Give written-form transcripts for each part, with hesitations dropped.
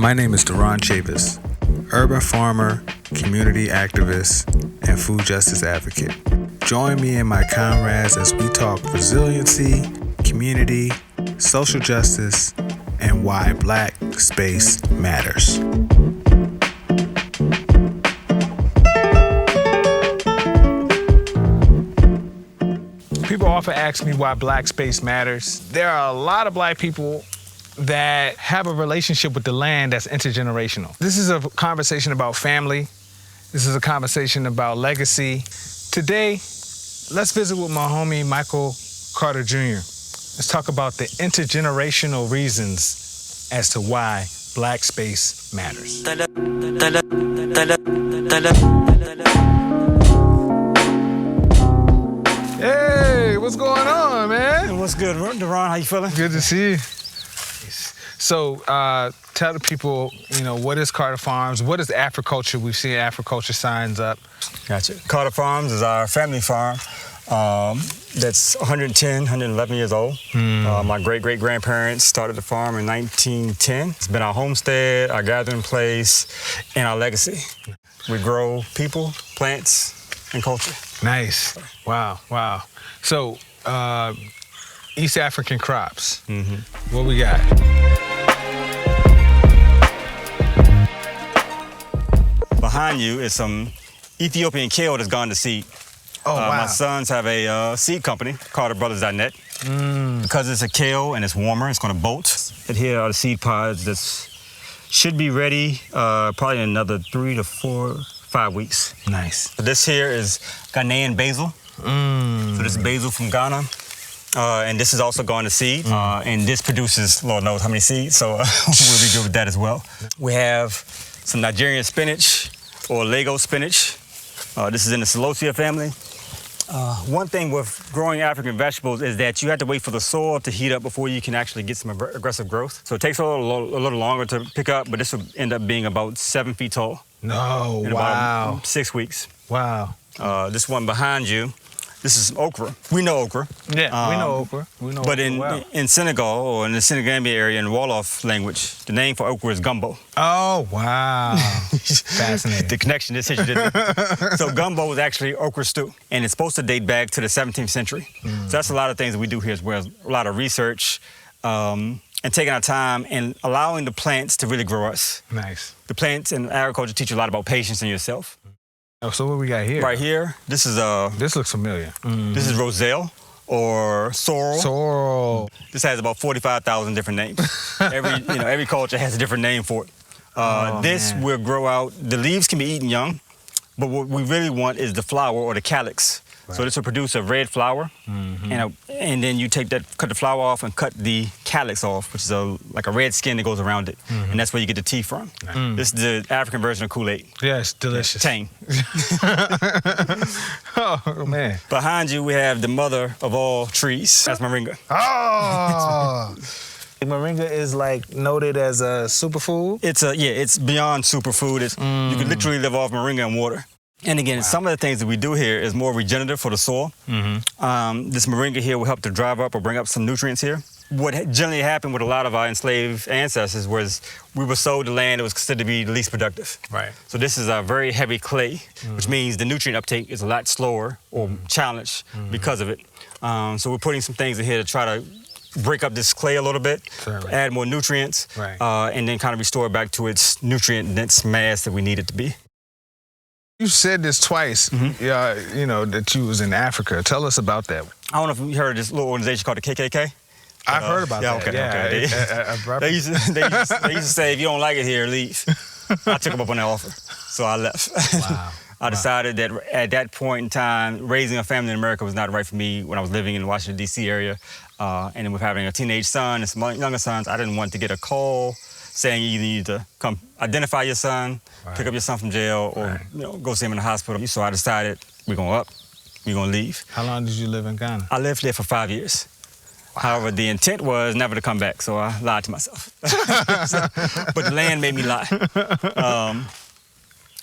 My name is Duron Chavis, urban farmer, community activist, and food justice advocate. Join me and my comrades as we talk resiliency, community, social justice, and why Black space matters. People often ask me why Black space matters. There are a lot of Black people that have a relationship with the land that's intergenerational. This is a conversation about family. This is a conversation about legacy. Today, let's visit with my homie, Michael Carter Jr. Let's talk about the intergenerational reasons as to why Black space matters. Hey, what's going on, man? What's good, Duron? How you feeling? Good to see you. So, tell the people, what is Carter Farms? What is Africulture? We've seen Africulture signs up. Gotcha. Carter Farms is our family farm that's 110, 111 years old. My great-great-grandparents started the farm in 1910. It's been our homestead, our gathering place, and our legacy. We grow people, plants, and culture. Nice. Wow. So, East African crops. What we got? Behind you is some Ethiopian kale that's gone to seed. Oh, wow. My sons have a seed company, CarterBrothers.net. Because it's a kale and it's warmer, it's going to bolt. And here are the seed pods that should be ready probably in another 3 to 4, 5 weeks. Nice. So this here is Ghanaian basil. So this is basil from Ghana. And this is also going to seed. And this produces, Lord knows how many seeds, so we'll be good with that as well. We have some Nigerian spinach or Lego spinach. This is in the Celosia family. One thing with growing African vegetables is that you have to wait for the soil to heat up before you can actually get some aggressive growth. So it takes a little longer to pick up, but this will end up being about 7 feet tall. No, in wow. About 6 weeks. Wow. This one behind you, this is okra. We know okra. Yeah, we know okra. But in Senegal, or in the Senegambia area, in Wolof language, the name for okra is gumbo. Oh, wow. Fascinating. The connection this issue didn't. So gumbo is actually okra stew, and it's supposed to date back to the 17th century. So that's a lot of things that we do here as well, a lot of research, and taking our time and allowing the plants to really grow us. Nice. The plants and agriculture teach you a lot about patience in yourself. Oh, so what we got here? Right here, this is This looks familiar. This is roselle or sorrel. Sorrel. This has about 45,000 different names. Every culture has a different name for it. This will grow out. The leaves can be eaten young, but what we really want is the flower or the calyx. Right. So this will produce a red flower, and then you cut the flower off and cut the calyx off, which is like a red skin that goes around it, and that's where you get the tea from. This is the African version of Kool-Aid. Yeah, it's delicious. Tang. Oh, man. Behind you, we have the mother of all trees. That's moringa. Oh! Moringa is like noted as a superfood? It's beyond superfood. You can literally live off moringa and water. And again, some of the things that we do here is more regenerative for the soil. This moringa here will help to drive up or bring up some nutrients here. What generally happened with a lot of our enslaved ancestors was we were sold the land that was considered to be the least productive. Right. So this is a very heavy clay, which means the nutrient uptake is a lot slower or challenged because of it. So we're putting some things in here to try to break up this clay a little bit, add more nutrients, and then kind of restore it back to its nutrient-dense mass that we need it to be. You said this twice, that you was in Africa. Tell us about that. I don't know if you heard of this little organization called the KKK. I've heard about that. Okay. They used to say, if you don't like it here, leave. I took them up on that offer, so I left. Wow. I decided that at that point in time, raising a family in America was not right for me when I was living in the Washington, D.C. area. And then with having a teenage son and some younger sons, I didn't want to get a call saying you need to come identify your son, pick up your son from jail, or go see him in the hospital. So I decided we're going to leave. How long did you live in Ghana? I lived there for 5 years. Wow. However, the intent was never to come back, so I lied to myself. But the land made me lie.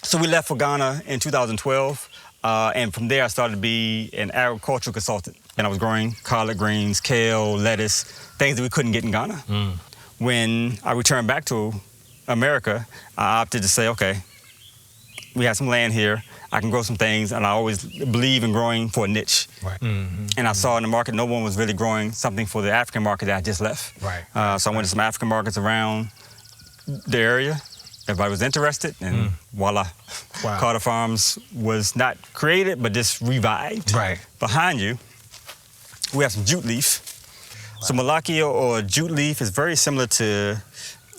So we left for Ghana in 2012, and from there I started to be an agricultural consultant. And I was growing collard greens, kale, lettuce, things that we couldn't get in Ghana. When I returned back to America, I opted to say, okay, we have some land here. I can grow some things, and I always believe in growing for a niche. Right. And I saw in the market no one was really growing something for the African market that I just left. Right. So I went to some African markets around the area. Everybody was interested, and voila. Wow. Carter Farms was not created, but just revived. Right. Behind you, we have some jute leaf. Wow. So Malakia or jute leaf is very similar to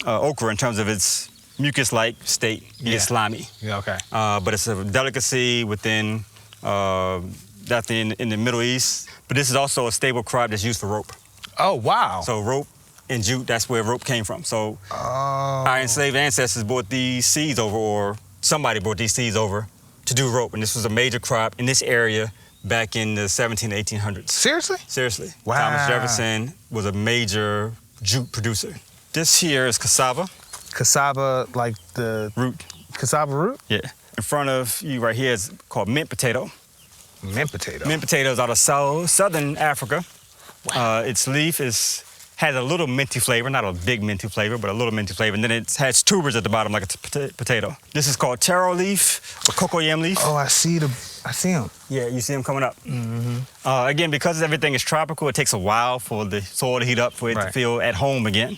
okra in terms of its mucus-like state. It gets slimy. Yeah, okay. But it's a delicacy within that's in the Middle East. But this is also a stable crop that's used for rope. Oh, wow. So rope and jute, that's where rope came from. So our enslaved ancestors brought these seeds over, or somebody brought these seeds over to do rope. And this was a major crop in this area back in the 1800s. Seriously? Seriously. Wow. Thomas Jefferson was a major jute producer. This here is cassava. Cassava, like the root. Cassava root? Yeah. In front of you right here is called mint potato. Mint potato. Mint potato is out of southern Africa. Wow. Its leaf has a little minty flavor, not a big minty flavor, but a little minty flavor. And then it has tubers at the bottom like a potato. This is called taro leaf or cocoyam leaf. Oh, I see them. Yeah, you see them coming up. Again, because everything is tropical, it takes a while for the soil to heat up for it to feel at home again.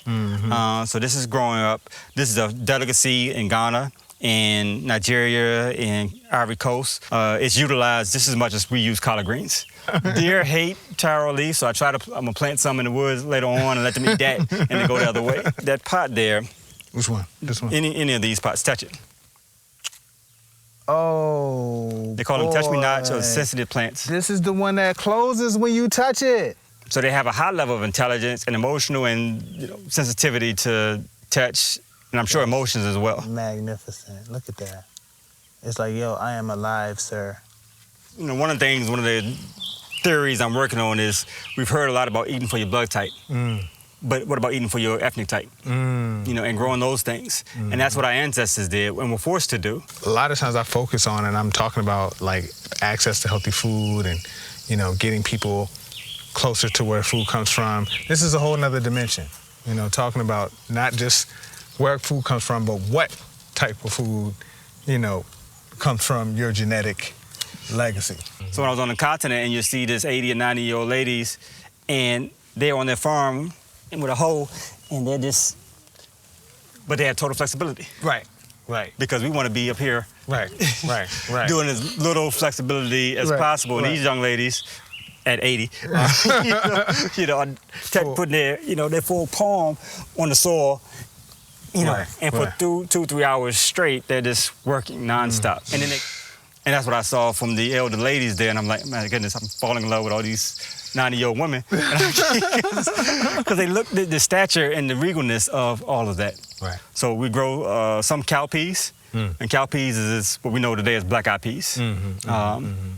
So this is growing up. This is a delicacy in Ghana, in Nigeria, in Ivory Coast. It's utilized just as much as we use collard greens. Deer hate taro leaf, so I'm gonna plant some in the woods later on and let them eat that and then go the other way. That pot there. Which one? This one? Any of these pots, touch it. Oh, they call them touch me nots or sensitive plants. This is the one that closes when you touch it. So they have a high level of intelligence and emotional and sensitivity to touch, and I'm sure emotions as well. Magnificent. Look at that. It's like, yo, I am alive, sir. One of the theories I'm working on is we've heard a lot about eating for your blood type. But what about eating for your ethnic type? And growing those things. And that's what our ancestors did and were forced to do. A lot of times I focus on, and I'm talking about like access to healthy food and, getting people closer to where food comes from. This is a whole nother dimension, talking about not just where food comes from, but what type of food, comes from your genetic legacy. So when I was on the continent and you see this 80 or 90-year-old ladies and they're on their farm and with a hoe and but they have total flexibility. Right. Because we want to be up here. Right. Doing as little flexibility as possible. And these young ladies at 80, putting their full palm on the soil, and for 2-3 hours straight, they're just working nonstop. And that's what I saw from the elder ladies there, and I'm like, my goodness, I'm falling in love with all these 90-year-old women. Because they look at the stature and the regalness of all of that. Right. So we grow some cowpeas, and cowpeas is what we know today as black-eyed peas. And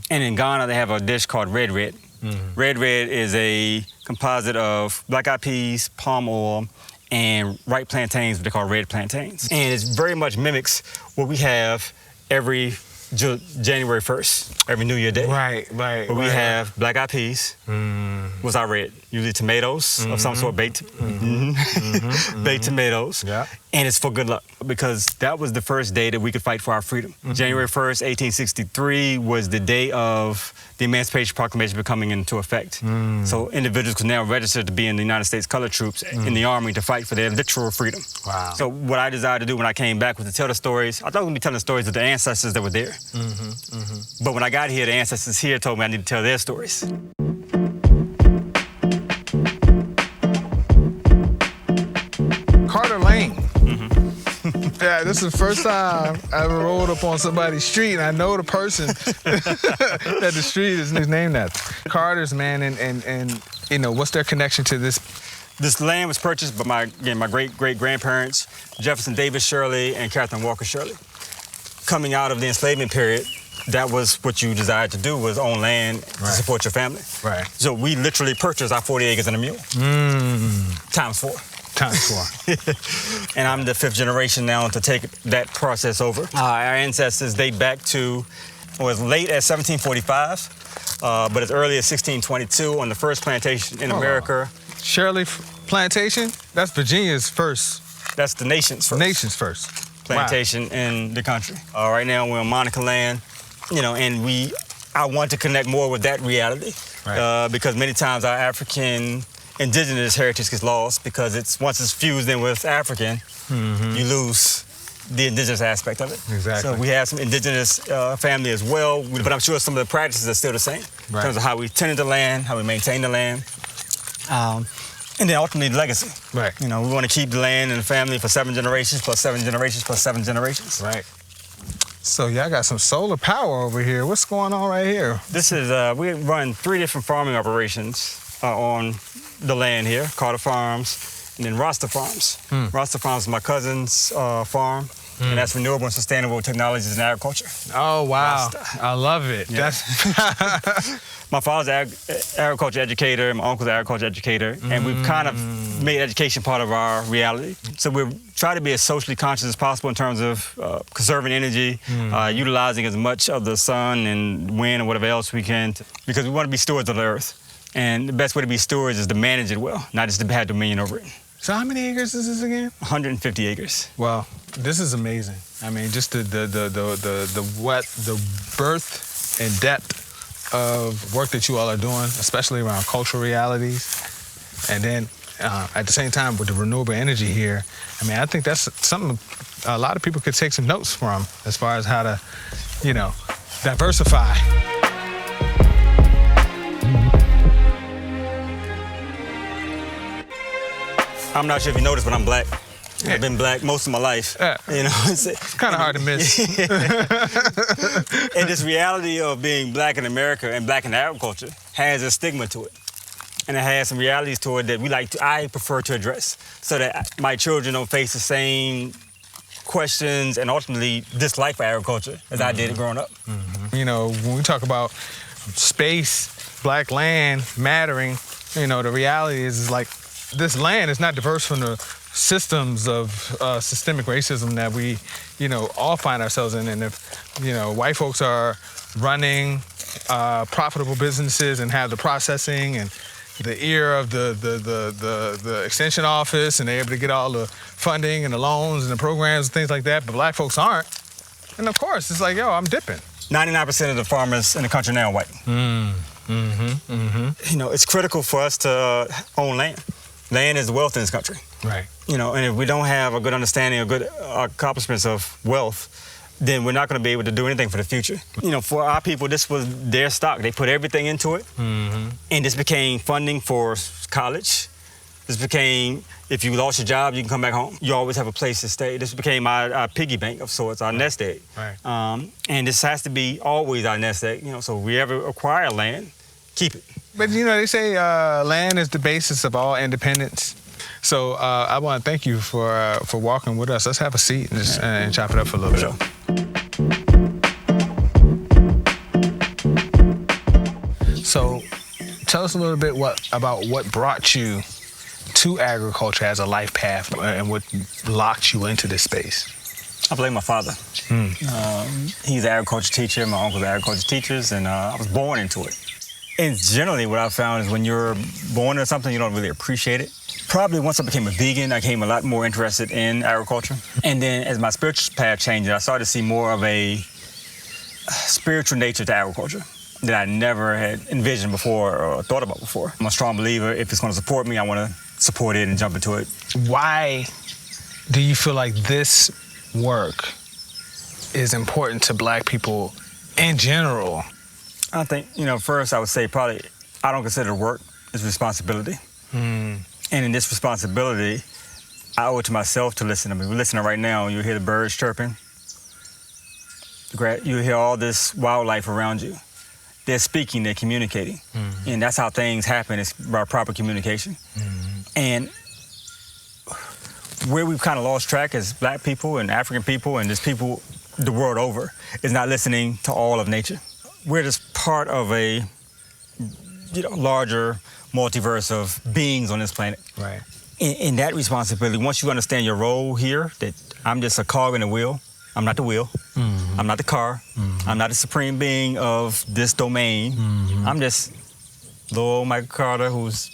in Ghana, they have a dish called red. Red is a composite of black-eyed peas, palm oil, and ripe plantains, what they call red plantains. And it very much mimics what we have every January 1st, every New Year Day. Right. But we have black-eyed peas, what's our red? Usually tomatoes of some sort, baked tomatoes. Yeah. And it's for good luck, because that was the first day that we could fight for our freedom. January 1st, 1863 was the day of the Emancipation Proclamation becoming into effect. So individuals could now register to be in the United States Colored Troops in the Army to fight for their literal freedom. Wow. So what I desired to do when I came back was to tell the stories. I thought I was going to be telling the stories of the ancestors that were there. But when I got here, the ancestors here told me I need to tell their stories. Carter Lane. Yeah, this is the first time I ever rolled up on somebody's street, and I know the person that the street is named after. Carter's, man, and what's their connection to this? This land was purchased by my great-great-grandparents, Jefferson Davis Shirley and Catherine Walker Shirley. Coming out of the enslavement period, that was what you desired to do, was own land to support your family. Right. So we literally purchased our 40 acres and a mule. Times 4. And I'm the 5th generation now to take that process over. Our ancestors date back to as late as 1745, but as early as 1622 on the first plantation in America. Shirley Plantation? That's Virginia's first That's the nation's first. Nation's first. Plantation in the country. Right now we're on Monica land, and I want to connect more with that reality, right. Because many times our African indigenous heritage gets lost because once it's fused in with African, you lose the indigenous aspect of it. Exactly. So we have some indigenous family as well, but I'm sure some of the practices are still the same in terms of how we tend the land, how we maintain the land. And then ultimately the legacy. Right. We want to keep the land and the family for 7 generations, plus 7 generations, plus 7 generations. Right. So y'all got some solar power over here. What's going on right here? This is, we run 3 different farming operations on the land here, Carter Farms, and then Rasta Farms. Rasta Farms is my cousin's farm, and that's renewable and sustainable technologies in agriculture. Oh, wow. Rasta. I love it. Yeah. My father's an agriculture educator, my uncle's an agriculture educator, and we've kind of made education part of our reality. So we try to be as socially conscious as possible in terms of conserving energy, utilizing as much of the sun and wind and whatever else we can, because we want to be stewards of the earth. And the best way to be stewards is to manage it well, not just to have dominion over it. So how many acres is this again? 150 acres. Wow, this is amazing. I mean, just the birth and depth of work that you all are doing, especially around cultural realities, and then at the same time with the renewable energy here. I mean, I think that's something a lot of people could take some notes from as far as how to, diversify. I'm not sure if you noticed, but I'm black. Yeah. I've been black most of my life. Yeah. It's kind of hard to miss. And this reality of being black in America and black in agriculture has a stigma to it. And it has some realities to it that I prefer to address so that my children don't face the same questions and ultimately dislike for agriculture as I did growing up. When we talk about space, black land mattering, the reality is like this land is not diverse from the systems of systemic racism that we, all find ourselves in. And if, white folks are running profitable businesses and have the processing and the ear of the extension office, and they're able to get all the funding and the loans and the programs and things like that, but black folks aren't. And of course, it's like, I'm dipping. 99% of the farmers in the country now are white. It's critical for us to own land. Land is wealth in this country. Right. And if we don't have a good understanding or good accomplishments of wealth, then we're not going to be able to do anything for the future. For our people, this was their stock. They put everything into it, and this became funding for college. This became, if you lost your job, you can come back home. You always have a place to stay. This became our piggy bank of sorts, our nest egg. Right. And this has to be always our nest egg. So if we ever acquire land, keep it. But they say land is the basis of all independence. So I want to thank you for walking with us. Let's have a seat and just and chop it up for a little bit. So tell us a little bit about what brought you to agriculture as a life path and what locked you into this space. I blame my father. He's an agriculture teacher. My uncle's agriculture teachers, and I was born into it. And generally what I found is when you're born into something, you don't really appreciate it. Probably once I became a vegan, I became a lot more interested in agriculture. And then as my spiritual path changed, I started to see more of a spiritual nature to agriculture that I never had envisioned before or thought about before. I'm a strong believer. If it's going to support me, I want to support it and jump into it. Why do you feel like this work is important to black people in general? I think, first I would say probably I don't consider work as responsibility. And in this responsibility, I owe it to myself to listen. I mean, we're listening right now, you'll hear the birds chirping. You'll hear all this wildlife around you. They're speaking, they're communicating. And that's how things happen, is by proper communication. And where we've kind of lost track as black people and African people and just people the world over is not listening to all of nature. We're just part of a larger multiverse of beings on this planet. Right. In that responsibility, once you understand your role here, that I'm just a cog in the wheel, I'm not the wheel, I'm not the car, I'm not the supreme being of this domain, I'm just little Michael Carter who's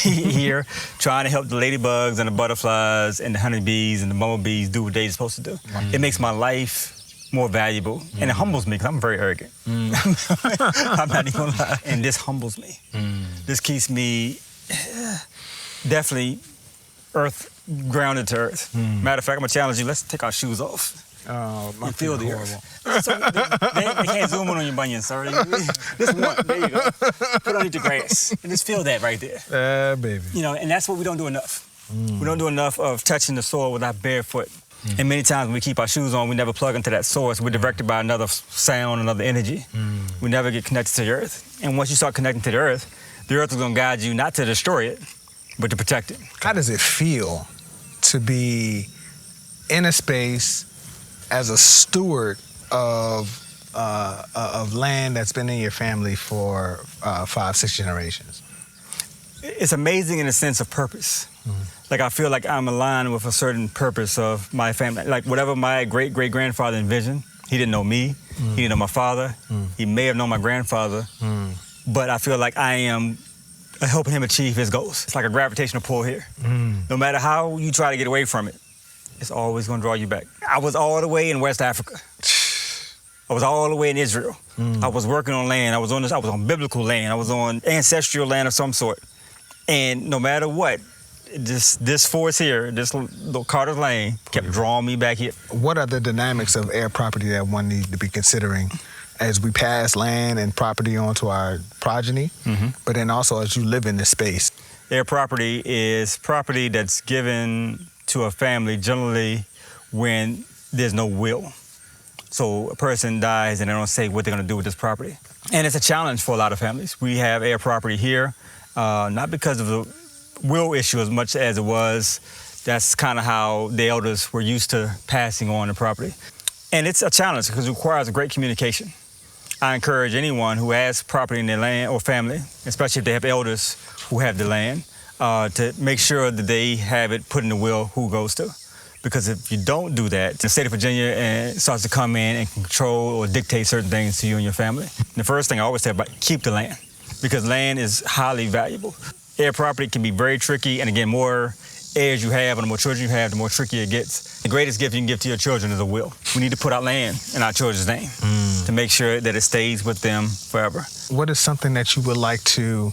here trying to help the ladybugs and the butterflies and the honeybees and the bumblebees do what they're supposed to do. It makes my life more valuable, and it humbles me because I'm very arrogant. I'm not even gonna lie. And this humbles me. This keeps me definitely grounded to earth. Matter of fact, I'm gonna challenge you. Let's take our shoes off. My Feel the earth. So they can't zoom in on your bunions, sorry. Just one, there you go. Put underneath the grass and just feel that right there. Baby. You know, and that's what we don't do enough. We don't do enough of touching the soil with our bare foot. And many times when we keep our shoes on, we never plug into that source. We're directed by another sound, another energy. We never get connected to the earth. And once you start connecting to the earth is gonna guide you not to destroy it, but to protect it. How does it feel to be in a space as a steward of land that's been in your family for 5-6 generations? It's amazing in a sense of purpose. Like I feel like I'm aligned with a certain purpose of my family. Like whatever my great-great-grandfather envisioned, he didn't know me, he didn't know my father, he may have known my grandfather, but I feel like I am helping him achieve his goals. It's like a gravitational pull here. No matter how you try to get away from it, it's always gonna draw you back. I was all the way in West Africa. I was all the way in Israel. I was working on land. I was on biblical land. I was on ancestral land of some sort. And no matter what, this force here, this little Carter's Lane, kept drawing me back here. What are the dynamics of air property that one needs to be considering as we pass land and property on to our progeny, but then also as you live in this space? Air property is property that's given to a family generally when there's no will. So a person dies and they don't say what they're gonna do with this property. And it's a challenge for a lot of families. We have air property here, not because of the will issue as much as it was, that's kind of how the elders were used to passing on the property. And it's a challenge because it requires a great communication. I encourage anyone who has property in their land or family, especially if they have elders who have the land, to make sure that they have it put in the will who goes to. Because if you don't do that, the state of Virginia starts to come in and control or dictate certain things to you and your family. The first thing I always say about keep the land, because land is highly valuable. Air property can be very tricky, and again, more heirs you have and the more children you have, the more tricky it gets. The greatest gift you can give to your children is a will. We need to put our land in our children's name to make sure that it stays with them forever. What is something that you would like to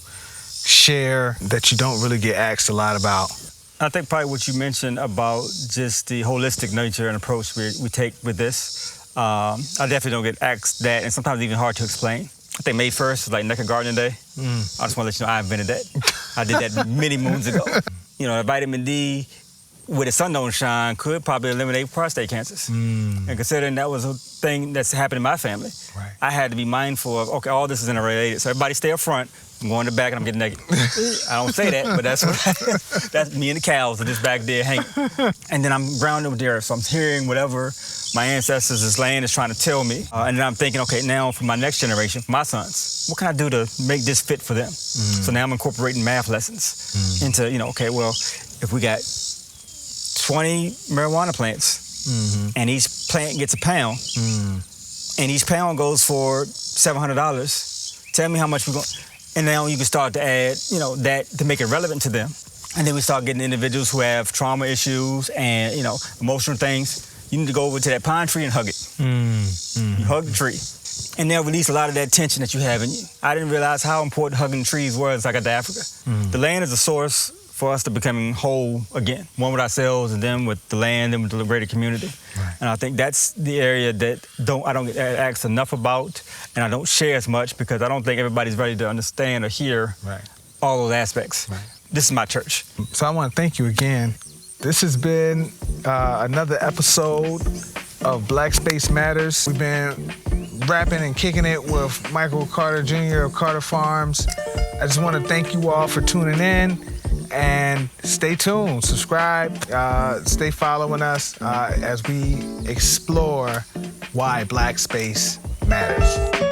share that you don't really get asked a lot about? I think probably what you mentioned about just the holistic nature and approach we take with this. I definitely don't get asked that, and sometimes even hard to explain. I think May 1st is like Naked Gardening Day. I just want to let you know I invented that. I did that many moons ago. You know, vitamin D, where the sun don't shine, could probably eliminate prostate cancers. And considering that was a thing that's happened in my family, I had to be mindful of, okay, all this is interrelated. So everybody stay up front. I'm going to the back and I'm getting naked. I don't say that, but that's me and the cows are just back there hanging. And then I'm grounded with the earth, so I'm hearing whatever my ancestors, this land is trying to tell me. And then I'm thinking, okay, now for my next generation, for my sons, what can I do to make this fit for them? So now I'm incorporating math lessons into, you know, okay, well, if we got 20 marijuana plants and each plant gets a pound, and each pound goes for $700, tell me how much we're going. And now you can start to add, you know, that to make it relevant to them. And then we start getting individuals who have trauma issues and, you know, emotional things. You need to go over to that pine tree and hug it. You hug the tree. And they'll release a lot of that tension that you have in you. I didn't realize how important hugging trees was like I got to Africa. The land is a source for us to becoming whole again, one with ourselves and then with the land and with the greater community. And I think that's the area that I don't get asked enough about, and I don't share as much because I don't think everybody's ready to understand or hear all those aspects. This is my church. So I want to thank you again. This has been another episode of Black Space Matters. We've been rapping and kicking it with Michael Carter Jr. of Carter Farms. I just want to thank you all for tuning in. And stay tuned, subscribe, stay following us as we explore why Black Space matters.